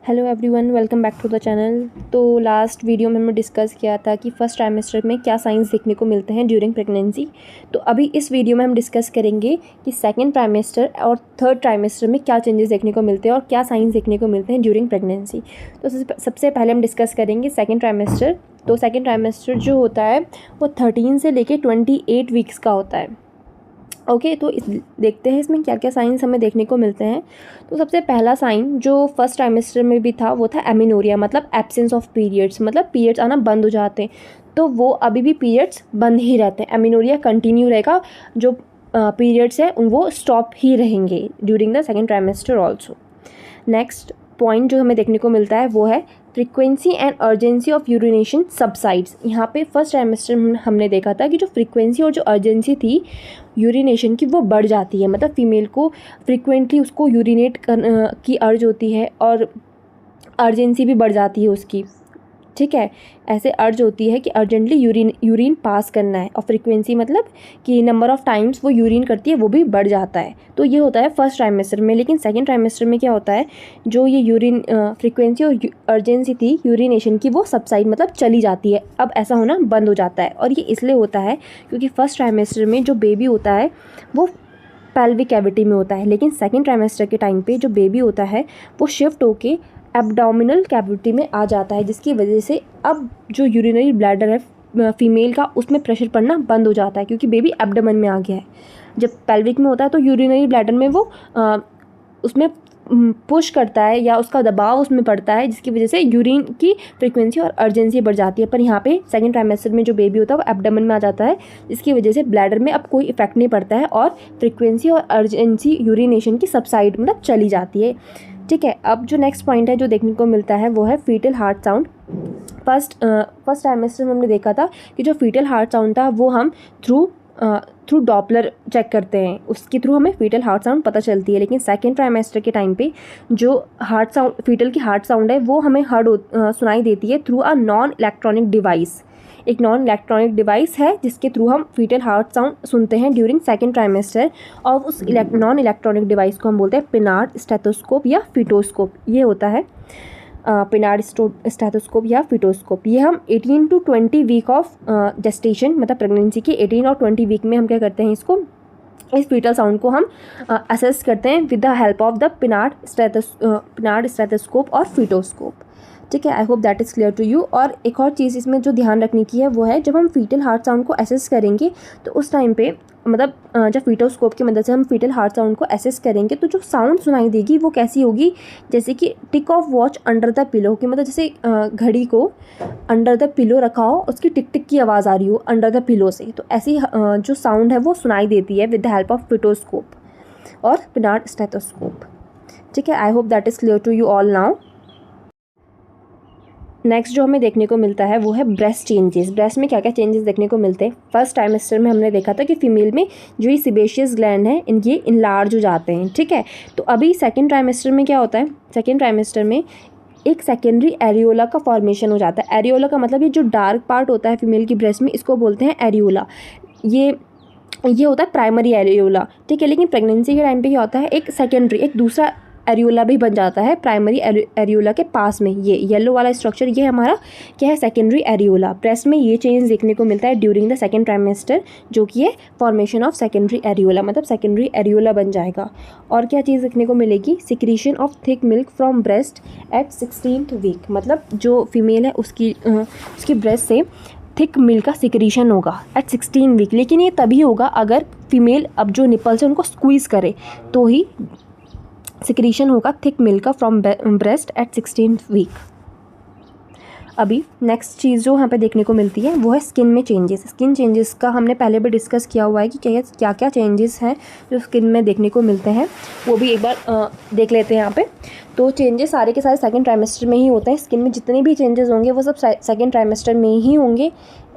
Hello everyone, welcome back to the channel. तो last video में हमने डिस्कस किया था कि फर्स्ट ट्राइमेस्टर में क्या साइंस देखने को मिलते हैं ड्यूरिंग प्रेगनेंसी। तो अभी इस वीडियो में हम डिस्कस करेंगे कि सेकंड ट्राइमेस्टर और थर्ड ट्राइमेस्टर में क्या चेंजेस देखने को मिलते हैं और क्या साइंस देखने को मिलते हैं ड्यूरिंग प्रेगनेंसी। तो सबसे पहले हम डिस्कस करेंगे सेकेंड ट्राइमेस्टर। तो सेकेंड ट्राइमेस्टर जो होता है वो 13 से लेके 28 वीक्स का होता है। ओके, तो देखते हैं इसमें क्या क्या साइंस हमें देखने को मिलते हैं। तो सबसे पहला साइन जो फर्स्ट ट्राइमेस्टर में भी था वो था एमिनोरिया, मतलब एब्सेंस ऑफ पीरियड्स, मतलब पीरियड्स आना बंद हो जाते हैं। तो वो अभी भी पीरियड्स बंद ही रहते हैं, एमिनोरिया कंटिन्यू रहेगा, जो पीरियड्स है वो स्टॉप ही रहेंगे during the second trimester also. Next point जो हमें देखने को मिलता है वो है frequency and urgency of urination subsides. यहाँ पे फर्स्ट ट्राइमेस्टर में हमने देखा था कि जो फ्रीक्वेंसी और जो अर्जेंसी थी यूरिनेशन की वो बढ़ जाती है, मतलब फीमेल को फ्रीक्वेंटली उसको यूरिनेट की अर्ज होती है और अर्जेंसी भी बढ़ जाती है उसकी। ठीक है, ऐसे अर्ज होती है कि अर्जेंटली यूरिन पास करना है, और फ्रीक्वेंसी मतलब कि नंबर ऑफ टाइम्स वो यूरिन करती है वो भी बढ़ जाता है। तो ये होता है फर्स्ट ट्राइमेस्टर में। लेकिन सेकेंड ट्राइमेस्टर में क्या होता है, जो ये यूरिन फ्रीक्वेंसी और अर्जेंसी थी यूरिनेशन की वो सबसाइड मतलब चली जाती है, अब ऐसा होना बंद हो जाता है। और ये इसलिए होता है क्योंकि फर्स्ट ट्राइमेस्टर में जो बेबी होता है वो पेल्विक कैविटी में होता है, लेकिन सेकेंड ट्राइमेस्टर के टाइम पे जो बेबी होता है वो शिफ्ट होके एब्डोमिनल कैविटी में आ जाता है, जिसकी वजह से अब जो यूरिनरी ब्लैडर है फीमेल का उसमें प्रेशर पड़ना बंद हो जाता है, क्योंकि बेबी एब्डोमेन में आ गया है। जब पेल्विक में होता है तो यूरिनरी ब्लैडर में वो उसमें पुश करता है या उसका दबाव उसमें पड़ता है, जिसकी वजह से यूरिन की फ्रीक्वेंसी और अर्जेंसी बढ़ जाती है। पर यहाँ पे सेकेंड ट्राइमेस्टर में जो बेबी होता है वो एब्डोमेन में आ जाता है, जिसकी वजह से ब्लैडर में अब कोई इफेक्ट नहीं पड़ता है और फ्रीक्वेंसी और अर्जेंसी यूरिनेशन की सबसाइड मतलब चली जाती है। ठीक है, अब जो नेक्स्ट पॉइंट है जो देखने को मिलता है वो है foetal heart sound. First trimester में हमने देखा था कि जो फीटल हार्ट साउंड था वो हम थ्रू डॉपलर चेक करते हैं, उसके थ्रू हमें फीटल हार्ट साउंड पता चलती है। लेकिन सेकेंड ट्राइमेस्टर के टाइम पे जो हार्ट साउंड फीटल की हार्ट साउंड है वो हमें सुनाई देती है through a non electronic device. एक नॉन इलेक्ट्रॉनिक डिवाइस है जिसके थ्रू हम फीटल हार्ट साउंड सुनते हैं ड्यूरिंग सेकेंड ट्राइमेस्टर, और उस नॉन इलेक्ट्रॉनिक डिवाइस को हम बोलते हैं पिनार्ड स्टेथोस्कोप या फिटोस्कोप। ये होता है पिनार्ड स्टेथोस्कोप या फिटोस्कोप। ये हम 18 to 20 वीक ऑफ जेस्टेशन मतलब प्रेगनेंसी के 18 और 20 वीक में हम क्या करते हैं, इस फीटल साउंड को हम असेस करते हैं with the help of the Pinard stethoscope और फिटोस्कोप। ठीक है, I hope that is clear to you. और एक और चीज़ इसमें जो ध्यान रखने की है वो है, जब हम फीटल हार्ट साउंड को असेस करेंगे तो उस टाइम पे मतलब जब फिटोस्कोप की मदद से हम फीटल हार्ट साउंड को असेस करेंगे तो जो साउंड सुनाई देगी वो कैसी होगी, जैसे कि tick of watch under the pillow की, मतलब जैसे घड़ी को अंडर द पिलो रखा हो उसकी टिक टिक की आवाज़ आ रही हो अंडर द पिलो से, तो ऐसी जो साउंड है वो सुनाई देती है with the help of foetoscope और पिनार्ड स्टेथोस्कोप। ठीक है, I hope that is clear to you all now. Next जो हमें देखने को मिलता है वो है ब्रेस्ट चेंजेस। ब्रेस्ट में क्या क्या चेंजेस देखने को मिलते हैं। फर्स्ट ट्राइमेस्टर में हमने देखा था कि फीमेल में जो ये सिबेशियस ग्लैंड है इनके इनलार्ज हो जाते हैं। ठीक है, तो अभी सेकेंड ट्राइमेस्टर में क्या होता है, सेकेंड ट्राइमेस्टर में एक सेकेंडरी एरियोला का फॉर्मेशन हो जाता है। एरियोला का मतलब ये जो डार्क पार्ट होता है फीमेल की ब्रेस्ट में, इसको बोलते हैं एरियोला। ये होता है प्राइमरी एरियोला। ठीक है, लेकिन प्रेगनेंसी के टाइम पे क्या होता है, एक सेकेंडरी एक दूसरा एरियोला भी बन जाता है प्राइमरी एरियोला के पास में। ये येलो वाला स्ट्रक्चर ये हमारा क्या है, सेकेंडरी एरियोला। ब्रेस्ट में ये चेंज देखने को मिलता है ड्यूरिंग द सेकेंड ट्राइमेस्टर, जो कि है फॉर्मेशन ऑफ सेकेंडरी एरियोला, मतलब सेकेंडरी एरियोला बन जाएगा। और क्या चीज़ देखने को मिलेगी, secretion of thick milk from breast at 16th week, मतलब जो फीमेल है उसकी ब्रेस्ट से थिक मिल्क का सिक्रीशन होगा एट 16 वीक। लेकिन ये तभी होगा अगर फीमेल अब जो निपल्स है उनको स्क्वीज़ करे तो ही सिक्रीशन होगा थिक मिल्क का from breast at 16th week. अभी नेक्स्ट चीज़ जो यहाँ पे देखने को मिलती है वो है स्किन में चेंजेस। स्किन चेंजेस का हमने पहले भी डिस्कस किया हुआ है कि क्या क्या चेंजेस हैं जो स्किन में देखने को मिलते हैं, वो भी एक बार देख लेते हैं यहाँ पे। तो चेंजेस सारे के सारे सेकेंड ट्राइमेस्टर में ही होते हैं। स्किन में जितने भी चेंजेस होंगे वो सब सेकेंड ट्राइमेस्टर में ही होंगे।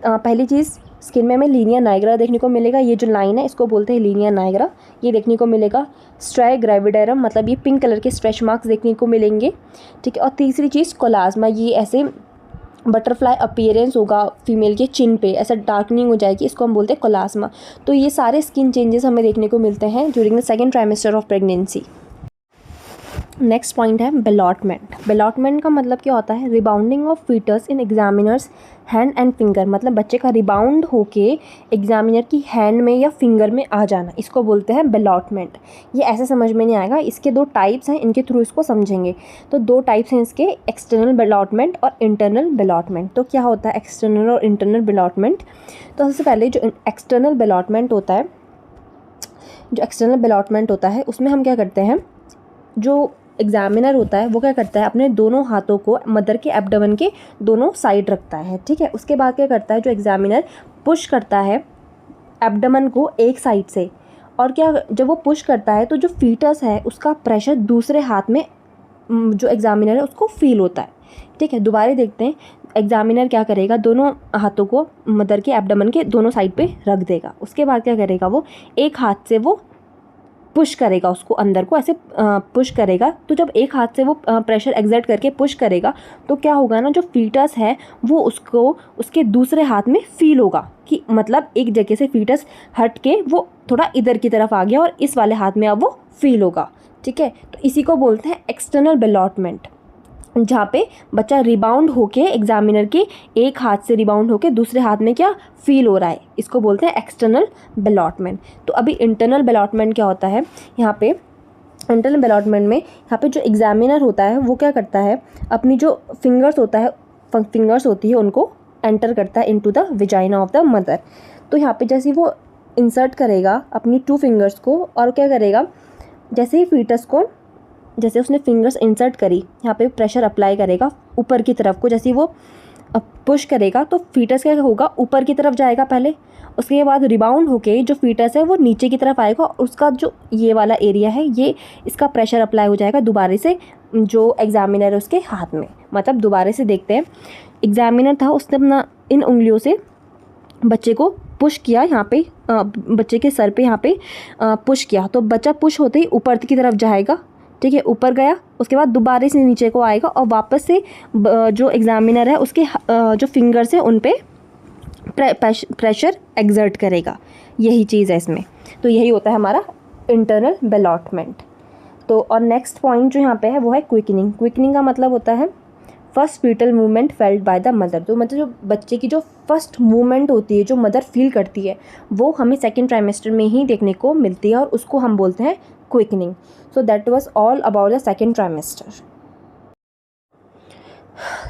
पहली चीज़, स्किन में हमें लीनिया नाइग्रा देखने को मिलेगा। ये जो लाइन है इसको बोलते हैं लीनिया नाइग्रा, ये देखने को मिलेगा। स्ट्राई ग्रेविडेरम, मतलब ये पिंक कलर के स्ट्रेच मार्क्स देखने को मिलेंगे। ठीक है, और तीसरी चीज़ कोलाज्मा, ये ऐसे बटरफ्लाई अपीयरेंस होगा फीमेल के चिन पे, ऐसा डार्कनिंग हो जाएगी, इसको हम बोलते हैं कोलाज्मा। तो ये सारे स्किन चेंजेस हमें देखने को मिलते हैं during the second trimester of pregnancy. Next point है बेलॉटमेंट। बेलॉटमेंट का मतलब क्या होता है? Rebounding of foetus in examiner's hand and finger, मतलब बच्चे का रिबाउंड होके एग्जामिनर की हैंड में या फिंगर में आ जाना, इसको बोलते हैं बेलॉटमेंट। ये ऐसे समझ में नहीं आएगा, इसके दो टाइप्स हैं, इनके थ्रू इसको समझेंगे। तो दो टाइप्स हैं इसके, एक्सटर्नल बेलॉटमेंट और इंटरनल बेलॉटमेंट। तो क्या होता है एक्सटर्नल और इंटरनल बेलॉटमेंट? तो सबसे पहले जो एक्सटर्नल बेलॉटमेंट होता है, उसमें हम क्या करते हैं, जो एग्जामिनर होता है वो क्या करता है, अपने दोनों हाथों को मदर के एब्डोमेन के दोनों साइड रखता है, ठीक है। उसके बाद क्या करता है, जो एग्जामिनर पुश करता है एब्डोमेन को एक साइड से, और क्या जब वो पुश करता है तो जो फीटस है उसका प्रेशर दूसरे हाथ में जो एग्जामिनर है उसको फील होता है, ठीक है। दोबारा देखते हैं, एग्जामिनर क्या करेगा, दोनों हाथों को मदर के एब्डोमेन के दोनों साइड पे रख देगा। उसके बाद क्या करेगा, वो एक हाथ से वो पुश करेगा, उसको अंदर को ऐसे पुश करेगा। तो जब एक हाथ से वो प्रेशर एक्सर्ट करके पुश करेगा तो क्या होगा ना, जो फीटस है वो उसको उसके दूसरे हाथ में फील होगा, कि मतलब एक जगह से फीटस हट के वो थोड़ा इधर की तरफ आ गया और इस वाले हाथ में अब वो फील होगा, ठीक है। तो इसी को बोलते हैं एक्सटर्नल बेलॉटमेंट, जहाँ पे बच्चा रिबाउंड होके एग्जामिनर के एक हाथ से रिबाउंड होके दूसरे हाथ में क्या फील हो रहा है, इसको बोलते हैं एक्सटर्नल बेलॉटमेंट। तो अभी इंटरनल बेलॉटमेंट क्या होता है, यहाँ पे इंटरनल बेलॉटमेंट में यहाँ पे जो एग्जामिनर होता है वो क्या करता है, अपनी जो फिंगर्स होती है उनको एंटर करता है into the vagina of the mother. तो यहाँ पे जैसे वो इंसर्ट करेगा अपनी 2 फिंगर्स को, और क्या करेगा, जैसे ही फीटस को, जैसे उसने फिंगर्स इंसर्ट करी, यहाँ पे प्रेशर अप्लाई करेगा ऊपर की तरफ को, जैसे वो पुश करेगा तो फीटस क्या होगा, ऊपर की तरफ जाएगा पहले, उसके बाद रिबाउंड होके जो फीटस है वो नीचे की तरफ आएगा, और उसका जो ये वाला एरिया है ये इसका प्रेशर अप्लाई हो जाएगा दोबारा से जो एग्जामिनर है उसके हाथ में। मतलब दोबारा से देखते हैं, एग्जामिनर था उसने अपना इन उंगलियों से बच्चे को पुश किया, यहाँ पे बच्चे के सर पे यहाँ पे पुश किया, तो बच्चा पुश होते ही ऊपर की तरफ जाएगा, ठीक है, ऊपर गया, उसके बाद दोबारा से नीचे को आएगा और वापस से जो एग्जामिनर है उसके जो फिंगर्स हैं उन पे प्रेशर एक्सर्ट करेगा, यही चीज़ है इसमें। तो यही होता है हमारा इंटरनल बेलॉटमेंट। तो और नेक्स्ट पॉइंट जो यहाँ पे है वो है क्विकनिंग। क्विकनिंग का मतलब होता है first fetal movement felt by the mother. तो मतलब जो बच्चे की जो फर्स्ट मूवमेंट होती है, जो मदर फील करती है, वो हमें सेकेंड ट्राइमेस्टर में ही देखने को मिलती है और उसको हम बोलते हैं quickening. So that was all about the second trimester.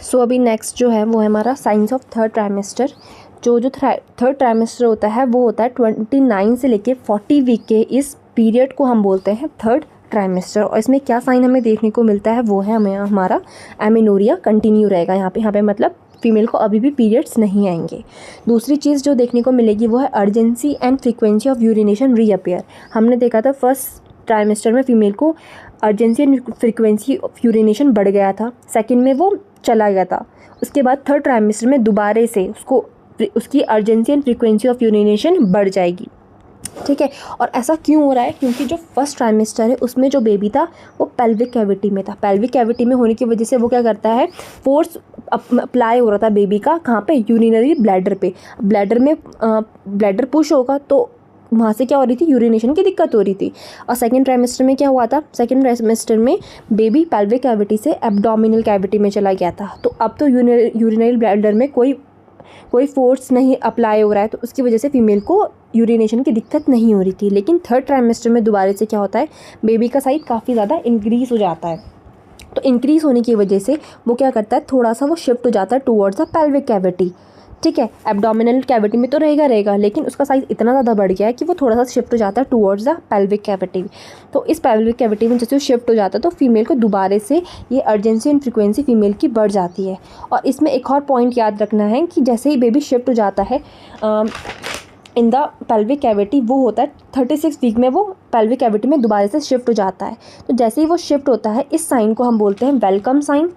सो अभी नेक्स्ट जो है वो है हमारा साइंस ऑफ थर्ड ट्राइमेस्टर। जो थर्ड ट्राइमेस्टर होता है वो होता है 29 से लेके 40 वीक के इस पीरियड को हम बोलते हैं थर्ड ट्राइमेस्टर। और इसमें क्या साइन हमें देखने को मिलता है वो है हमें हमारा एमेनोरिया कंटिन्यू रहेगा यहाँ पे मतलब फीमेल को अभी भी पीरियड्स नहीं आएंगे। दूसरी चीज़ जो देखने को मिलेगी वो है urgency and frequency of urination reappear. हमने देखा था फर्स्ट ट्राइमेस्टर में फीमेल को urgency and frequency of urination बढ़ गया था, सेकेंड में वो चला गया था। उसके बाद थर्ड ट्राइमेस्टर में दोबारा से उसकी urgency and frequency of urination बढ़ जाएगी, ठीक है। और ऐसा क्यों हो रहा है, क्योंकि जो फर्स्ट ट्राइमेस्टर है उसमें जो बेबी था वो पेल्विक कैविटी में था। पेल्विक कैविटी में होने की वजह से वो क्या करता है, फोर्स अप्लाई हो रहा था बेबी का कहाँ पे, यूरिनरी ब्लैडर पे। ब्लैडर में ब्लैडर पुश होगा तो वहाँ से क्या हो रही थी, यूरिनेशन की दिक्कत हो रही थी। और सेकेंड ट्राइमेस्टर में क्या हुआ था, सेकेंड ट्राइमेस्टर में बेबी पेल्विक कैविटी से एब्डोमिनल कैविटी में चला गया था। तो अब तो यूरिनरी ब्लैडर में कोई फोर्स नहीं अप्लाई हो रहा है, तो उसकी वजह से फीमेल को यूरिनेशन की दिक्कत नहीं हो रही थी। लेकिन थर्ड ट्राइमेस्टर में दोबारा से क्या होता है, बेबी का साइज काफ़ी ज़्यादा इंक्रीज़ हो जाता है। तो इंक्रीज़ होने की वजह से वो क्या करता है, थोड़ा सा वो शिफ्ट हो जाता है टूवर्ड्स द पेल्विक कैविटी, ठीक है। एब्डोमिनल कैविटी में तो रहेगा लेकिन उसका साइज़ इतना ज़्यादा बढ़ गया है कि वो थोड़ा सा शिफ्ट हो जाता है टूवर्ड्स द पेल्विक कैविटी। तो इस पेल्विक कैविटी में जैसे वो शिफ्ट हो जाता है तो फीमेल को दोबारा से ये अर्जेंसी एंड फ्रीक्वेंसी फीमेल की बढ़ जाती है। और इसमें एक और पॉइंट याद रखना है कि जैसे ही बेबी शिफ्ट हो जाता है इन द पेल्विक कैविटी, वो होता है 36 वीक में वो पेल्विक कैविटी में दोबारा से शिफ्ट हो जाता है। तो जैसे ही वो शिफ्ट होता है इस साइन को हम बोलते हैं वेलकम साइन।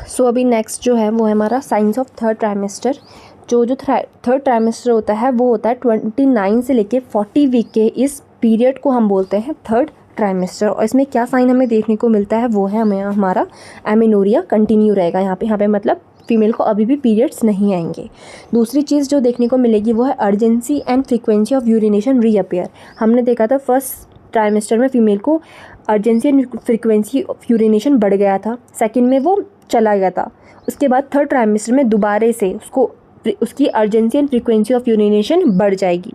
सो अभी नेक्स्ट जो है वो है हमारा साइंस ऑफ थर्ड ट्राइमेस्टर। जो थर्ड ट्राइमेस्टर होता है वो होता है 29 से लेके 40 वीक के इस पीरियड को हम बोलते हैं थर्ड ट्राइमेस्टर। और इसमें क्या साइन हमें देखने को मिलता है वो है हमें हमारा एमेनोरिया कंटिन्यू रहेगा यहाँ पे मतलब फीमेल को अभी भी पीरियड्स नहीं आएंगे। दूसरी चीज़ जो देखने को मिलेगी वो है urgency and frequency of urination reappear. हमने देखा था फर्स्ट ट्राइमेस्टर में फीमेल को urgency and frequency of urination बढ़ गया था, सेकंड में वो चला गया था। उसके बाद थर्ड ट्राइमेस्टर में दोबारा से उसकी urgency and frequency of urination बढ़ जाएगी,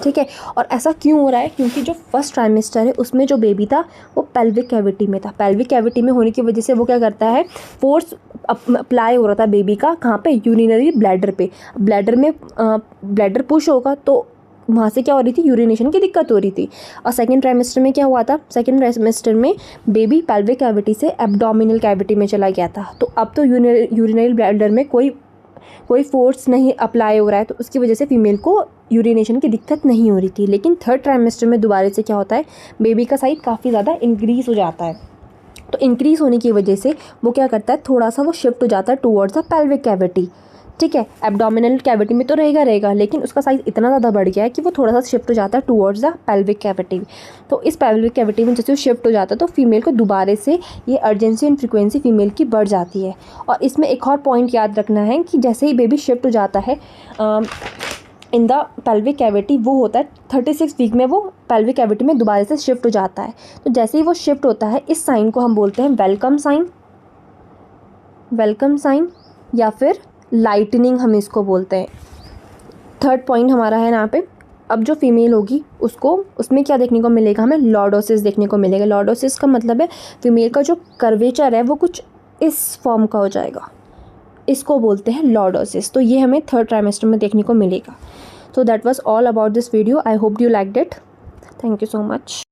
ठीक है। और ऐसा क्यों हो रहा है? क्योंकि जो फर्स्ट ट्राइमेस्टर है उसमें जो बेबी था वो पेल्विक कैविटी में था। पेल्विक कैविटी में होने की वजह से वो क्या करता है, फोर्स अप्लाई हो रहा था बेबी का, कहाँ पे, यूरिनरी ब्लैडर पे। ब्लैडर में ब्लैडर पुश होगा तो वहाँ से क्या हो रही थी, यूरिनेशन की दिक्कत हो रही थी। और सेकेंड ट्राइमेस्टर में क्या हुआ था, सेकेंड ट्राइमेस्टर में बेबी पेल्विक कैविटी से एब्डोमिनल कैविटी में चला गया था। तो अब तो यूरिनरी ब्लैडर में कोई फोर्स नहीं अप्लाई हो रहा है, तो उसकी वजह से फीमेल को यूरिनेशन की दिक्कत नहीं हो रही थी। लेकिन थर्ड ट्राइमेस्टर में दोबारा से क्या होता है, बेबी का साइज काफ़ी ज़्यादा इंक्रीज़ हो जाता है। तो इंक्रीज़ होने की वजह से वो क्या करता है, थोड़ा सा वो शिफ्ट हो जाता है टूवर्ड्स द पेल्विक कैविटी, ठीक है। एब्डोमिनल कैविटी में तो रहेगा, लेकिन उसका साइज़ इतना ज़्यादा बढ़ गया है कि वो थोड़ा सा शिफ्ट हो जाता है टूवर्ड्स द पेल्विक कैविटी। तो इस पेल्विक कैविटी में जैसे वो शिफ्ट हो जाता है तो फीमेल को दोबारा से ये अर्जेंसी एंड फ्रीक्वेंसी फीमेल की बढ़ जाती है। और इसमें एक और पॉइंट याद रखना है कि जैसे ही बेबी शिफ्ट हो जाता है इन द पेल्विक कैविटी, वो होता है 36 वीक में वो पेल्विक कैविटी में दोबारा से शिफ्ट हो जाता है। तो जैसे ही वो शिफ्ट होता है, इस साइन को हम बोलते हैं वेलकम साइन या फिर लाइटनिंग, हम इसको बोलते हैं। थर्ड पॉइंट हमारा है यहाँ पे, अब जो फीमेल होगी उसमें क्या देखने को मिलेगा, हमें लॉर्डोसिस देखने को मिलेगा। लॉर्डोसिस का मतलब है फीमेल का जो कर्वेचर है वो कुछ इस फॉर्म का हो जाएगा, इसको बोलते हैं लॉर्डोसिस। तो ये हमें थर्ड ट्राइमेस्टर में देखने को मिलेगा। So that was all about this video. I hope you liked it. Thank you so much.